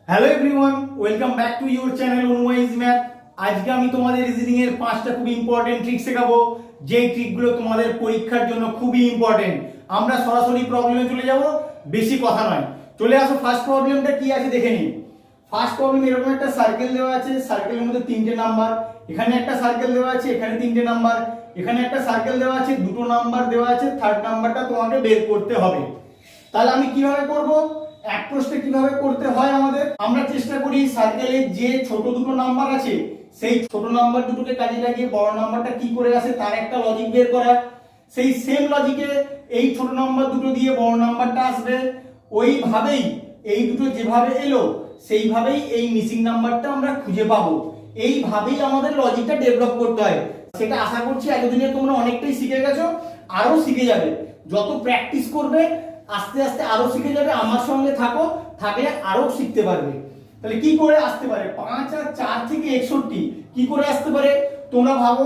Hello everyone, welcome back to your channel অনুওয়াইজ math. আজকে আমি তোমাদের রিজনিং এর 5টা খুব ইম্পর্টেন্ট ট্রিক শেখাবো, যেই ট্রিকগুলো তোমাদের পরীক্ষার জন্য খুবই ইম্পর্টেন্ট। আমরা সরাসরি প্রবলেমে চলে যাব, বেশি কথা নয়। চলে আসো, ফার্স্ট প্রবলেমটা কি আছে দেখে নিই। ফার্স্ট প্রবলেম এরকম একটা সার্কেল দেওয়া আছে, সার্কেলের মধ্যে 3টে নাম্বার, এখানে একটা সার্কেল দেওয়া আছে, এখানে 3টে নাম্বার, এখানে একটা সার্কেল দেওয়া আছে, 2টো নাম্বার দেওয়া আছে, থার্ড নাম্বারটা তোমাকে বের করতে হবে। তাহলে আমি কিভাবে করব, এক প্রশ্নে কিভাবে করতে হয় আমাদের, আমরা চেষ্টা করি সার্কেলের যে ছোট দুটো নাম্বার আছে সেই ছোট নাম্বার দুটোকে কাজে লাগিয়ে বড় নাম্বারটা কি করে আসে তার একটা লজিক বের করা। সেই সেম লজিকে এই ছোট নাম্বার দুটো দিয়ে বড় নাম্বারটা আসবে, ওইভাবেই এই দুটো যেভাবে এলো সেইভাবেই এই মিসিং নাম্বারটা আমরা খুঁজে পাবো। এইভাবেই আমাদের লজিকটা ডেভেলপ করতে হয়। সেটা আশা করছি এতদিনে তোমরা অনেকটাই শিখে গেছো, আরো শিখে যাবে। যত প্র্যাকটিস করবে আস্তে আস্তে আরো শিখে যাবে। আমার সঙ্গে থাকো, থাকলে আরো শিখতে পারবে। তাহলে কি করে আসতে পারে 5 আর 4 থেকে 61 কি করে আসতে পারে? তোমরা ভাবো,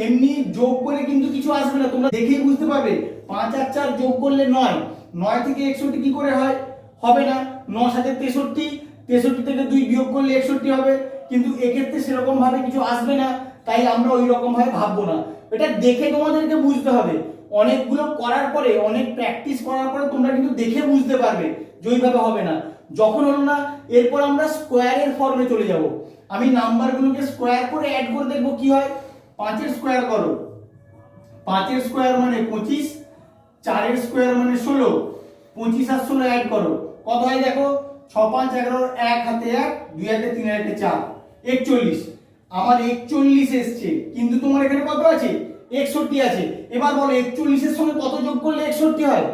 এমনি যোগ করে কিন্তু কিছু আসবে না, তোমরা দেখেই বুঝতে পারবে। 5 আর 4 যোগ করলে 9, 9 থেকে 61 কি করে হয়? হবে না। 9 সাথে 63, 63 থেকে 2 বিয়োগ করলে 61 হবে, কিন্তু এক্ষেত্রে সেরকম ভাবে কিছু আসবে না, তাই আমরা ওই রকম ভাবে ভাববো না। এটা দেখে তোমাদেরকে বুঝতে হবে। অনেকগুলো করার পরে, অনেক প্র্যাকটিস করার পরে তোমরা কিন্তু দেখে বুঝতে পারবে যে ওইভাবে হবে না। যখন হলো না, এরপর আমরা স্কোয়ারের ফর্মে চলে যাব। আমি নাম্বারগুলোকে স্কোয়ার করে অ্যাড করে দেখব কি হয়। 5 এর স্কোয়ার করো, 5 এর স্কোয়ার মানে 25, 4 এর স্কোয়ার মানে 16, 25 আর 16 অ্যাড করো, কত হয় দেখো। 6 5 11, 1 হাতে 1, 2 হাতে 3 হাতে 4, 41। আমার 41 এসছে, কিন্তু তোমার এখানে কত আছে? 61 আছে। এবার বলো 41 এর সঙ্গে কত যোগ করলে 61 হয়?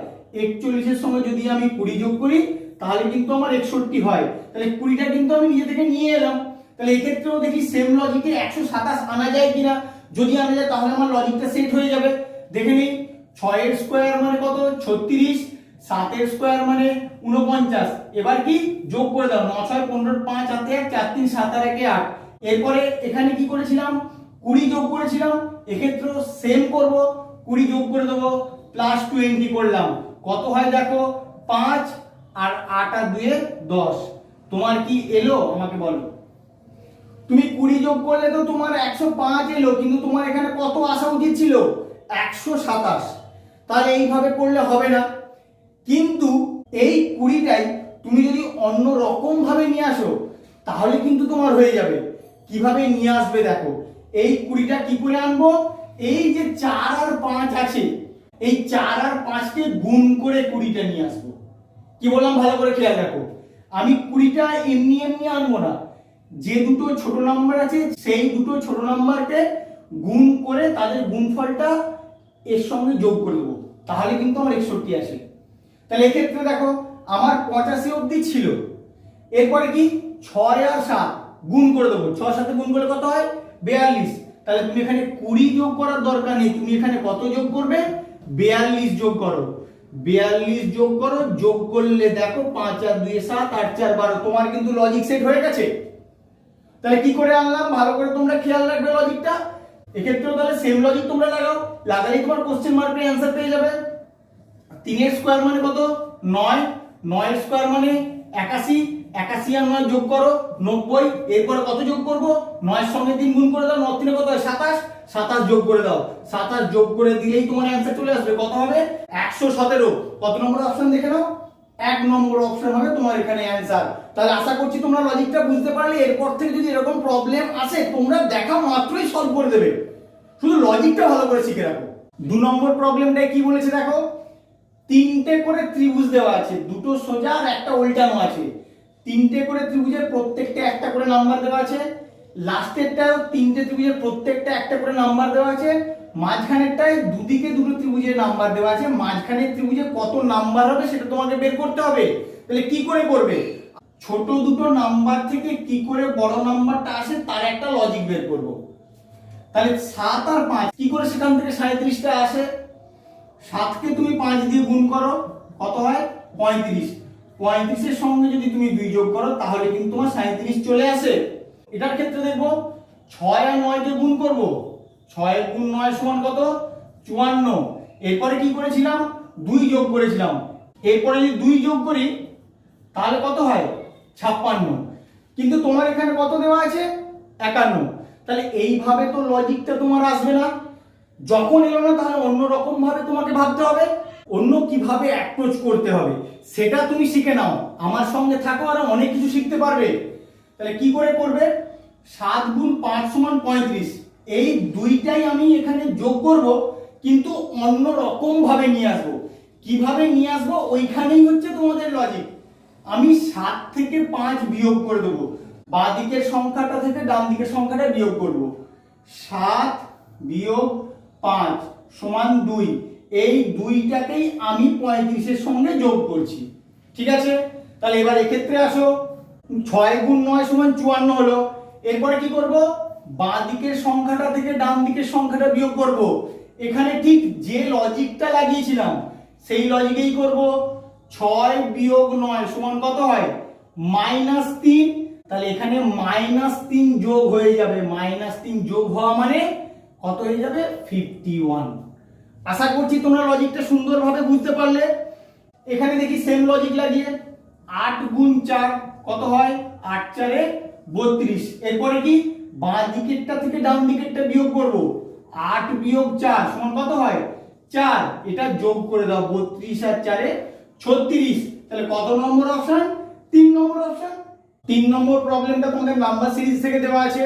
41 এর সঙ্গে যদি আমি 20 যোগ করি তাহলে কিন্তু আমার 61 হয়। তাহলে 20টা কিন্তু আমি নিজে থেকে নিয়ে এলাম। তাহলে এই ক্ষেত্রেও দেখি সেম লজিকে 127 আনা যায় কিনা। যদি আনা যায় তাহলে আমার লজিকটা সেট হয়ে যাবে। দেখে নিই, 6 এর স্কোয়ার মানে কত? 36, 7 এর স্কোয়ার মানে 49। এবার কি যোগ করে দাও, 9 6 15, 5 হাতে 1, 4 3 7 আর 1 8। এরপরে এখানে কি করেছিলাম? 20 যোগ করেছিলাম। এক্ষেত্রে সেম করব, 20 যোগ করে দেবো, প্লাস 20 করলাম, কত হয় দেখো। 5 আর 8 আর 2 10। তোমার কি এলো আমাকে বলো। তুমি 20 যোগ করলে তো তোমার 105 এলো, কিন্তু তোমার এখানে কত আসা উচিত ছিল? 127। তাহলে এইভাবে করলে হবে না। কিন্তু এই 20টাই তুমি যদি অন্য রকম ভাবে নিয়ে আসো তাহলে কিন্তু তোমার হয়ে যাবে। কিভাবে নিয়ে আসবে দেখো। এই 20টা কি করে আনবো? এই যে 4 আর 5 আছে, এই 4 আর 5কে গুণ করে 20টা নিয়ে আসবো। কি বললাম ভালো করে খেয়াল রাখো। আমি 20টা এমনি এমনি আনবো না, যে দুটো ছোট নাম্বার আছে সেই দুটো ছোট নাম্বারকে গুণ করে তাদের গুণফলটা এর সঙ্গে যোগ করে দেবো, তাহলে কিন্তু আমার 61 আসে। তাহলে এক্ষেত্রে দেখো আমার 85 অবধি ছিল। এরপরে কি 6 আর 7 গুণ করে দেবো, 6 সাথে গুণ করলে কত হয়? 42। তাহলে তুমি এখানে 20 যোগ করার দরকার নেই, তুমি এখানে কত যোগ করবে? 42 যোগ করো। 42 যোগ করো, যোগ করলে দেখো 5 আর 2 7, 8 4 12। তোমার কিন্তু লজিক সেট হয়ে গেছে। তাহলে কি করে আনলাম ভালো করে তোমরা খেয়াল রাখবে লজিকটা। এক্ষেত্রেও তাহলে সেম লজিক তোমরা লাগাও, লাগালেই তোমার কোশ্চেন মার্কের অ্যান্সার পেয়ে যাবে। 3 এর স্কোয়ার মানে কত? 9, 9 এর স্কোয়ার মানে 81, 81 আর 9 যোগ করো 90। এরপরে কত যোগ করব? 9 এর সঙ্গে 3 গুণ করে দাও, 9 3 কত হয়? 27, 27 যোগ করে দাও। 27 যোগ করে দিলেই তোমার অ্যান্সার চলে আসবে। কত হবে? 117। কত নম্বর অপশন দেখে নাও? 1 নম্বর অপশন হবে তোমার এখানে অ্যান্সার। তাহলে আশা করছি তোমরা লজিকটা বুঝতে পারলে। এরপর থেকে যদি এরকম প্রবলেম আসে তোমরা দেখা মাত্রই সলভ করে দেবে, শুধু লজিকটা ভালো করে শিখে রাখো। 2 নম্বর প্রবলেমটাই কি বলেছে দেখো। 3টে করে ত্রিভুজ দেওয়া আছে, দুটো সোজা আর একটা উল্টানো আছে। 3টে করে ত্রিভুজের প্রত্যেকটা একটা করে নাম্বার দেওয়া আছে। লাস্টেরটাও 3টে ত্রিভুজের প্রত্যেকটা একটা করে নাম্বার দেওয়া আছে। মাঝখানেরটায় দুদিকে দুটো ত্রিভুজের নাম্বার দেওয়া আছে। মাঝখানের ত্রিভুজে কত নাম্বার হবে সেটা তোমাকে বের করতে হবে। তাহলে কি করে করবে? ছোট দুটো নাম্বার থেকে কি করে বড় নাম্বারটা আসে তার একটা লজিক বের করব। তাহলে 7 আর 5 কি করে সেখান থেকে 37টা আসে? 7কে তুমি 5 দিয়ে গুণ করো, কত হয়? 35। 35 এর সঙ্গে যদি তুমি 2 যোগ করো তাহলে কিন্তু তোমার 37 চলে আসে। এটার ক্ষেত্রে দেখবো 6 আর 9 কে গুণ করব, 6 গুণ 9 সমান কত? 54। এরপরে কি করেছিলাম? 2 যোগ করেছিলাম। এরপরে যদি 2 যোগ করি তাহলে কত হয়? 56, কিন্তু তোমার এখানে কত দেওয়া আছে 51। তাহলে এইভাবে তো লজিকটা তোমার আসবে না। যখন এলো না তাহলে অন্য রকম ভাবে তোমাকে ভাবতে হবে, অন্য কিভাবে অ্যাপ্রোচ করতে হবে সেটা তুমি শিখে নাও। আমার সঙ্গে থাকো আর অনেক কিছু শিখতে পারবে। তাহলে কি করে করবে? 7 গুণ 5 সমান 35, এই দুইটাই আমি এখানে যোগ করব, কিন্তু অন্য রকম ভাবে নিয়ে আসবো। কিভাবে নিয়ে আসবো ওইখানেই হচ্ছে তোমাদের লজিক। আমি 7 থেকে 5 বিয়োগ করে দেবো, বাঁ দিকের সংখ্যাটা থেকে ডান দিকের সংখ্যাটা বিয়োগ করব। 7 বিয়োগ 5 সমান 2, এই দুইটাকেই আমি 35-এর সঙ্গে যোগ করছি। ঠিক আছে, তাহলে এবার এক্ষেত্রে আসো, 6 গুণ 9 সমান 54 হলো। এরপরে কি করব? বাঁ দিকের সংখ্যাটা থেকে ডান দিকের সংখ্যাটা বিয়োগ করব। এখানে ঠিক যে লজিকটা লাগিয়েছিলাম সেই লজিকেই করব। 6 বিয়োগ 9 সমান কত হয়? -3। তাহলে এখানে -3 যোগ হয়ে যাবে, -3 যোগ হওয়া মানে কত হয়ে যাবে? 51। আশা করছি তোমরা লজিকটা সুন্দরভাবে বুঝতে পারলে। এখানে দেখি সেম লজিক লাগিয়ে 8 গুণ 4 কত হয়? 8 4 32। এরপরে কি? বাঁ দিকেরটা থেকে ডান দিকেরটা বিয়োগ করব। 8 বিয়োগ 4 সমান কত হয়? 4। এটা যোগ করে দাও, 32 আর 4 36। তাহলে কত নম্বর অপশন? 3 নম্বর অপশন। 3 নম্বর প্রবলেমটা তোমাদের নাম্বার সিরিজ থেকে দেওয়া আছে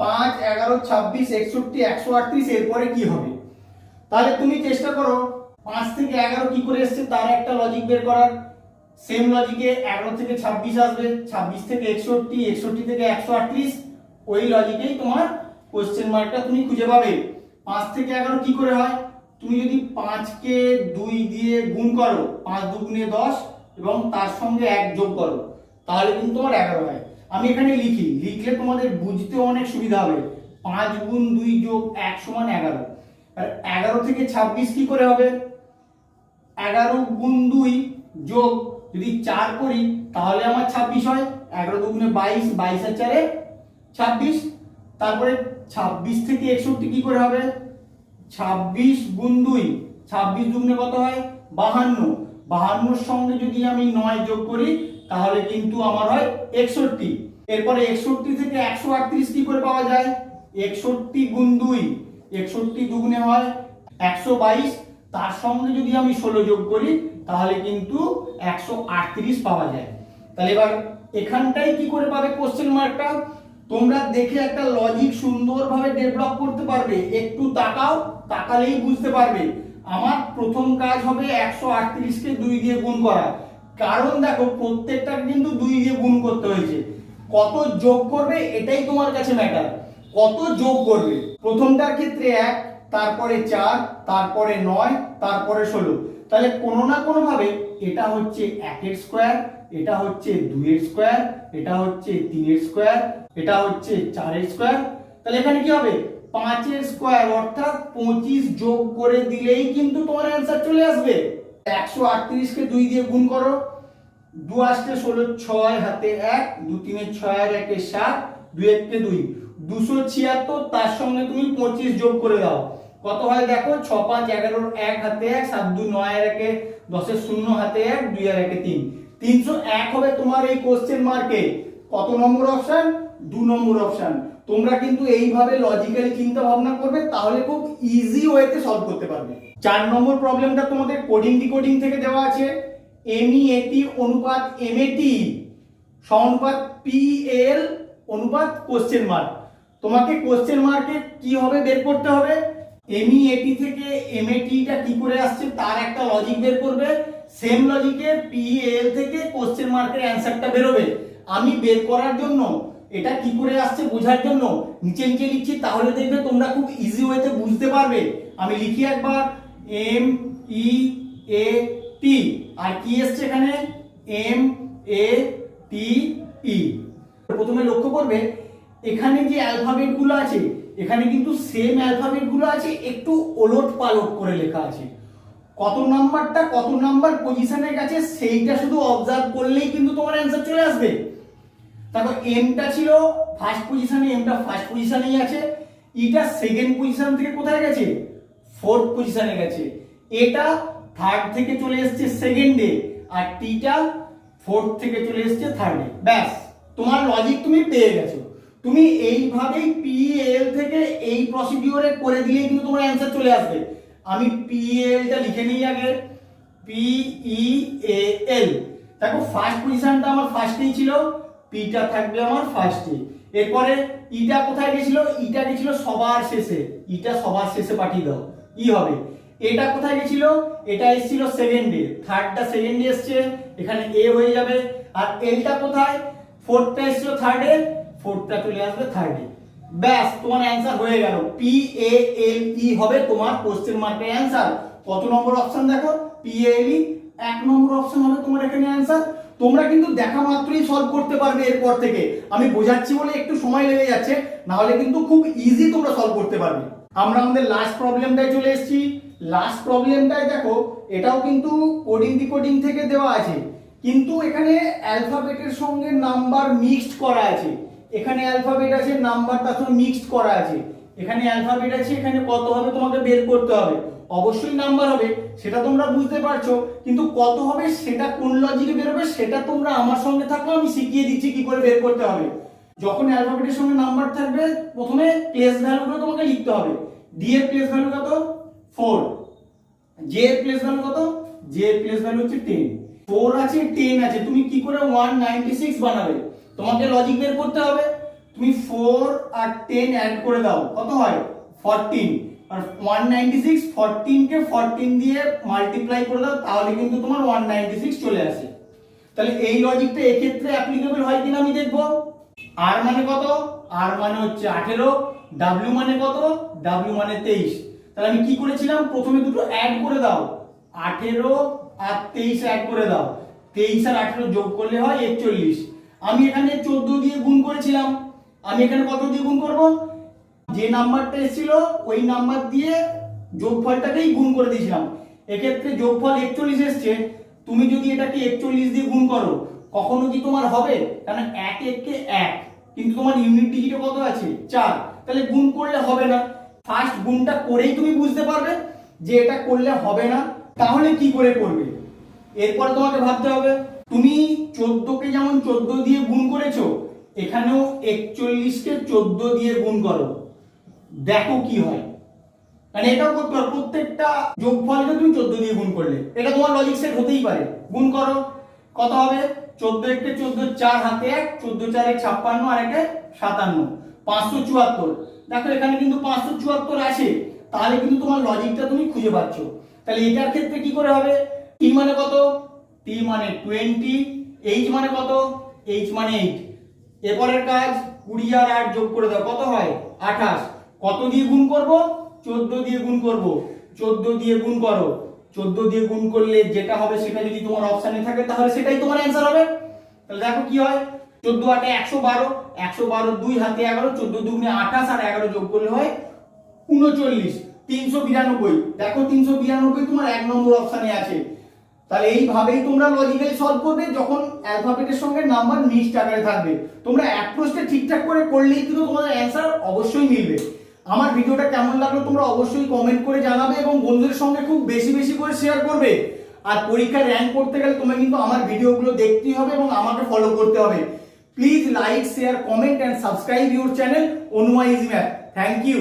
5 11 26 61 138। এরপরে কি হবে? তাহলে তুমি চেষ্টা করো 5 থেকে 11 কি করে এসেছে তার একটা লজিক বের করার। সেম লজিকে 11 থেকে 26 আসবে, 26 থেকে 61, 61 থেকে 138, ওই লজিকেই তোমার কোশ্চেন মার্কটা তুমি খুঁজে পাবে। 5 থেকে 11 কি করে হয়? তুমি যদি 5 কে 2 দিয়ে গুণ করো, 5 দুগুণে 10 এবং তার সঙ্গে 1 যোগ করো, তাহলে কিন্তু তোমার 11 হয়। আমি এখানে লিখি, লিখলে তোমাদের বুঝতে অনেক সুবিধা হবে। 5 গুণ 2 যোগ 1 সমান 11। আর 11 থেকে 26 কি করে হবে? 11 গুণ 2 যোগ যদি 4 করি তাহলে আমার 26 হয়। 11 দুগুণে 22, 22 আর 4 26। তারপরে 26 থেকে 61 কি করে হবে? 26 গুণ 2, 26 দুগুণে কত হয়? 52, 52 সঙ্গে যদি আমি 9 যোগ করি তাহলে কিন্তু আমার হয় 61। এরপরে 61 থেকে 138 কি করে পাওয়া যায়? 61 গুণ 2, 61 দুগুণে হয় 122, তার সঙ্গে যদি আমি 16 যোগ করি তাহলে কিন্তু 138 পাওয়া যায়। তাহলে এবার এখানটাই কি করে পাবে কোশ্চেন মার্কটা? তোমরা দেখে একটা লজিক সুন্দরভাবে ডেভেলপ করতে পারবে। একটু তাকাও, তাকালেই বুঝতে পারবে। আমার প্রথম কাজ হবে 138 কে 2 দিয়ে গুণ করা, কারণ দেখো প্রত্যেকটা কিন্তু 2 দিয়ে গুণ করতে হয়েছে। কত যোগ করবে এটাই তোমার কাছে ম্যাটার, কত যোগ করবে। প্রথমটার ক্ষেত্রে 1, তারপরে 4, তারপরে 9, তারপরে 16। তাহলে কোনো না কোনো ভাবে এটা হচ্ছে 1 এর স্কয়ার, এটা হচ্ছে 2 এর স্কয়ার, এটা হচ্ছে 3 এর স্কয়ার, এটা হচ্ছে 4 এর স্কয়ার। তাহলে এখানে কি হবে? 5 এর স্কয়ার, অর্থাৎ 25 যোগ করে দিলেই কিন্তু তোমার অ্যানসার চলে আসবে। 138 কে 2 দিয়ে গুণ করো, 2 আসতে 16, 6 হাতে 1, 2 3 6 আর 1 7, 2 1 2, 276। তার সঙ্গে তুমি 25 যোগ করে দাও, কত হয় দেখো? 6 5 11, 1 হাতে 1, 7 2 9 আর 1 10, 0 হাতে 1, 2 আর 1 3, 301 হবে তোমার এই কোশ্চেন মার্কে। কত নম্বর অপশন? 2 নম্বর অপশন। তোমরা কিন্তু এইভাবে লজিক্যালি চিন্তা ভাবনা করবে, তাহলে খুব ইজি ওয়েতে সলভ করতে পারবে। 4 নম্বর প্রবলেমটা তোমাদের কোডিং ডিকোডিং থেকে দেওয়া আছে MEAT অনুপাত MAT সমানুপাত PL অনুপাত কোশ্চেন মার্ক। তোমাকে কোশ্চেন মার্কে কি হবে বের করতে হবে। MEAT থেকে MAT টা কি করে আসছে তার একটা লজিক বের করবে। সেম লজিকে PL থেকে কোশ্চেন মার্কের অ্যানসারটা বেরোবে। আমি বের করার জন্য এটা কি করে আসছে বোঝার জন্য নিচে নিচে লিখছি, তাহলে দেখবে তোমরা খুব ইজি ওয়েতে বুঝতে পারবে। আমি লিখি একবার MEAT, আর কি এসছে এখানে? MATE। প্রথমে লক্ষ্য করবে এখানে যে অ্যালফাবেট গুলো আছে এখানে কিন্তু সেম অ্যালফাবেট গুলো আছে, একটু ওলট পালট করে লেখা আছে। কত নাম্বারটা কত নাম্বার পজিশনে গেছে সেইটা শুধু অবজার্ভ করলেই কিন্তু তোমার অ্যানসার চলে আসবে। দেখো এমটা ছিল ফার্স্ট পজিশনে, এমটা ফার্স্ট পজিশনেই আছে। ইটা সেকেন্ড পজিশন থেকে কোথায় গেছে? ফোর্থ পজিশনে গেছে। এটা থার্ড থেকে চলে এসেছে সেকেন্ডে, আর টিটা 4th থেকে চলে এসছে 3rd এ। ব্যাস তোমার লজিক তুমি পেয়ে গেছো। তুমি এইভাবেই PEL থেকে এই প্রসিডিওরে করে দিলেই কিন্তু তোমার অ্যান্সার চলে আসবে। আমি PELটা লিখে নিই আগে, PEAL। দেখো ফার্স্ট পজিশনটা আমার ফার্স্টেই ছিল, পিটা থাকবে আমার ফার্স্টে। এরপরে ইটা কোথায় গেছিল? ইটা গেছিল সবার শেষে, ইটা সবার শেষে পাঠিয়ে দাও, ই হবে। এটা কোথায় গেছিল? এটা এসেছিল সেকেন্ডে, থার্ডটা সেকেন্ডে এসছে, এখানে এ হয়ে যাবে। আর এলটা কোথায়? ফোর্থটা এসেছিল থার্ডে, ফোর্থটা চলে আসবে থার্ডে। ব্যাস তোমার অ্যান্সার হয়ে গেল। PALE হবে তোমার কোশ্চেন মার্কের অ্যান্সার। কত নম্বর অপশন দেখো? PALE 1 নম্বর অপশন হবে তোমার এখানে অ্যান্সার। তোমরা কিন্তু দেখা মাত্রই সলভ করতে পারবে এরপর থেকে। আমি বোঝাচ্ছি বলে একটু সময় লেগে যাচ্ছে, না হলে কিন্তু খুব ইজি তোমরা সলভ করতে পারবে। আমরা আমাদের লাস্ট প্রবলেমটায় চলে এসেছি। লাস্ট প্রবলেমটায় দেখো, এটাও কিন্তু কোডিং ডিকোডিং থেকে দেওয়া আছে, কিন্তু এখানে অ্যালফাবেটের সঙ্গে নাম্বার মিক্সড করা আছে। এখানে অ্যালফাবেট আছে, নাম্বার তার সঙ্গে মিক্সড করা আছে। এখানে অ্যালফাবেট আছে, এখানে কত হবে তোমাকে বের করতে হবে। অবশ্যই নাম্বার হবে, সেটা তোমরা বুঝতে পারছো, কিন্তু কত হবে সেটা কোন লজিকে বের হবে সেটা তোমরা আমার সঙ্গে থাকো, আমি শিখিয়ে দিচ্ছি কি করে বের করতে হবে। যখন অ্যালফাবেটের সঙ্গে নাম্বার থাকবে, প্রথমে প্লেস ভ্যালুগুলো তোমাকে লিখতে হবে। ডি এর প্লেস ভ্যালু কত? 4। জে এর প্লেস ভ্যালু কত? জে এর প্লেস ভ্যালু হচ্ছে 10। 4 আছে, 10 আছে, তুমি কি করে 196 বানাবে? তোমাকে লজিক বের করতে হবে। তুমি 4 আর 10 অ্যাড করে দাও, কত হয়? 14। আর 196, 14 কে 14 দিয়ে মাল্টিপ্লাই করে দাও, তাহলে কিন্তু তোমার 196 চলে আসে। তাহলে এই লজিকটা এক্ষেত্রে অ্যাপ্লিকেবল হয় কিনা আমি দেখবো। আর মানে কত? আর মানে হচ্ছে 18, ডাব্লিউ মানে কত? ডাব্লিউ মানে 23। তাহলে আমি কি করেছিলাম? প্রথমে দুটো অ্যাড করে দাও, 18 আর 23 অ্যাড করে দাও, 23 আর 18 যোগ করলে হয় 41। আমি এখানে 14 দিয়ে গুণ করেছিলাম, আমি এখানে কত দিয়ে গুণ করব? যে নাম্বারটা এসেছিল ওই নাম্বার দিয়ে যোগফলটাকেই গুণ করে দিয়েছিলাম। এক্ষেত্রে যোগফল 41 এসছে, তুমি যদি এটাকে 41 দিয়ে গুণ করো, কখনো কি তোমার হবে? কারণ 1 1 কে 1, কিন্তু তোমার ইউনিট ডিজিটে কত আছে? 4। তাহলে গুণ করলে হবে না। ফার্স্ট গুণটা করেই তুমি বুঝতে পারবে যে এটা করলে হবে না। তাহলে কি করে করবে? এরপর তোমাকে ভাবতে হবে, তুমি 14 কে যেমন 14 দিয়ে গুণ করেছো, এখানেও 41 কে 14 দিয়ে গুণ করো, দেখো কি হয়। মানে এটাও করতে পারো, প্রত্যেকটা যোগফলকে তুমি 14 দিয়ে গুণ করলে এটা তোমার লজিক সেট হতেই পারে। গুণ করো, কত হবে? 14 1 কে 14, 4 হাতে 1, 14 4 1 56 আর 1 57, 574। দেখো এখানে কিন্তু 574 আছে, তাহলে কিন্তু তোমার লজিকটা তুমি খুঁজে পাচ্ছ। তাহলে এটার ক্ষেত্রে কি করে হবে? টি মানে কত? টি মানে 20, এইচ মানে কত? এইচ মানে 8। এরপরের কাজ 20 আর 8 যোগ করে দাও, কত হয়? 28। কত দিয়ে গুণ করব? 14 দিয়ে গুণ করব। 14 দিয়ে গুণ করো, 14 দিয়ে গুণ করলে যেটা হবে সেটা যদি তোমার অপশনে থাকে তাহলে সেটাই তোমার অ্যান্সার হবে। তাহলে দেখো কি হয়, 14 8 112, 112 2 হাতে 11, 14 2 28 আর 11 যোগ করলে হয় 39, 392। দেখো 392 তোমার 1 নম্বর অপশনে আছে। তাহলে এইভাবেই তোমরা লজিক্যালি সলভ করবে যখন অ্যালফাবেটের সঙ্গে নাম্বার মিক্সড আকারে থাকবে। তোমরা অ্যাপ্রোচটা ঠিকঠাক করে করলেই কিন্তু তোমাদের অ্যান্সার অবশ্যই মিলবে। আমার ভিডিওটা কেমন লাগলো তোমরা অবশ্যই কমেন্ট করে জানাবে এবং বন্ধুদের সঙ্গে খুব বেশি বেশি করে শেয়ার করবে। আর পরীক্ষায় র্যাঙ্ক করতে গেলে তোমাকে কিন্তু আমার ভিডিওগুলো দেখতেই হবে এবং আমাকে ফলো করতে হবে। Please like, share, comment and subscribe your channel অনুয়া ইজি ম্যাথ। Thank you.